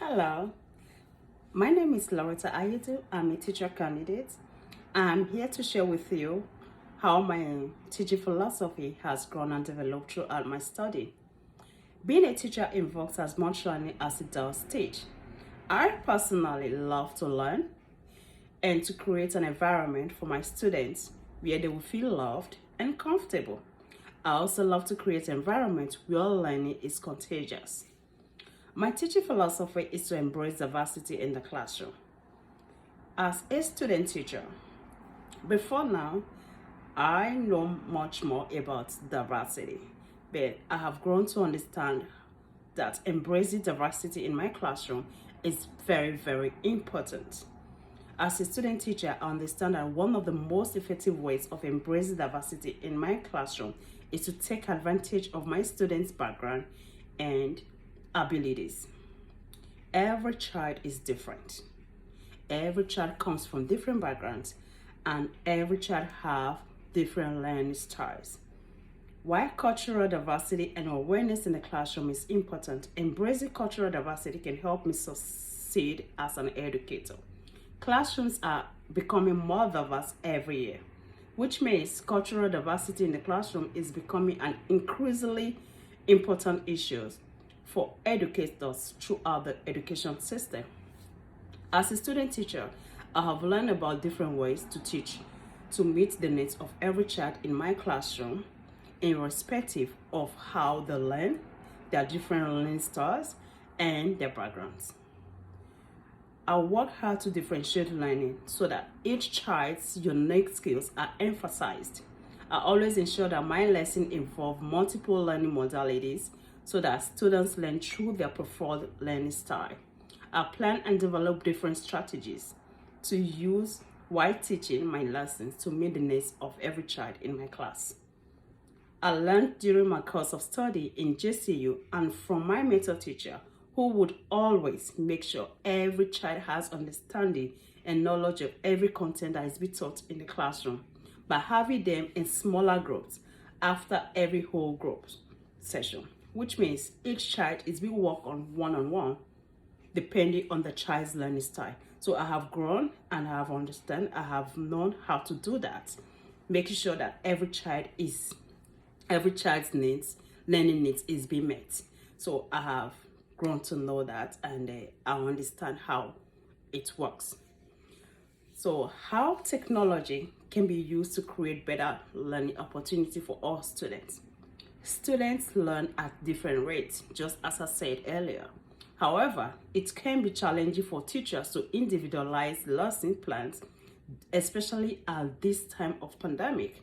Hello, my name is Loretta Ayedu. I'm a teacher candidate. I'm here to share with you how my teaching philosophy has grown and developed throughout my study. Being a teacher involves as much learning as it does teach. I personally love to learn and to create an environment for my students where they will feel loved and comfortable. I also love to create an environment where learning is contagious. My teaching philosophy is to embrace diversity in the classroom. As a student teacher, before now, I know much more about diversity, but I have grown to understand that embracing diversity in my classroom is very, very important. As a student teacher, I understand that one of the most effective ways of embracing diversity in my classroom is to take advantage of my students' background and abilities. Every child is different. Every child comes from different backgrounds, and every child have different learning styles. While cultural diversity and awareness in the classroom is important, embracing cultural diversity can help me succeed as an educator. Classrooms are becoming more diverse every year, which means cultural diversity in the classroom is becoming an increasingly important issue for educators throughout the education system. As a student teacher, I have learned about different ways to teach to meet the needs of every child in my classroom, irrespective of how they learn, their different learning styles, and their backgrounds. I work hard to differentiate learning so that each child's unique skills are emphasized. I always ensure that my lesson involve multiple learning modalities so that students learn through their preferred learning style. I plan and develop different strategies to use while teaching my lessons to meet the needs of every child in my class. I learned during my course of study in JCU and from my mentor teacher, who would always make sure every child has understanding and knowledge of every content that is being taught in the classroom by having them in smaller groups after every whole group session, which means each child is being worked on one-on-one depending on the child's learning style. So I have grown and I have known how to do that, making sure that every child's learning needs is being met. So I have grown to know that, and I understand how it works. So how technology can be used to create better learning opportunity for all students. Students learn at different rates, just as I said earlier. However, it can be challenging for teachers to individualize lesson plans, especially at this time of pandemic.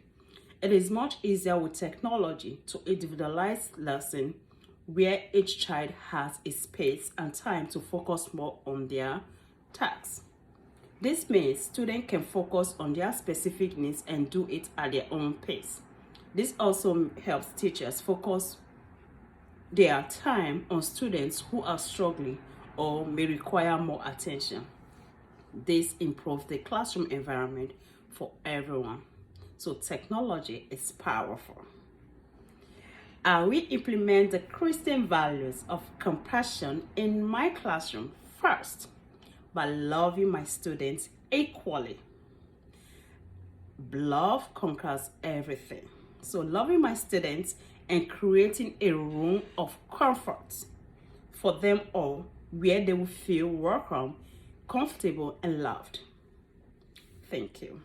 It is much easier with technology to individualize lesson where each child has a space and time to focus more on their tasks. This means students can focus on their specific needs and do it at their own pace. This also helps teachers focus their time on students who are struggling or may require more attention. This improves the classroom environment for everyone. So technology is powerful. We implement the Christian values of compassion in my classroom first by loving my students equally. Love conquers everything. So loving my students and creating a room of comfort for them all where they will feel welcome, comfortable, and loved. Thank you.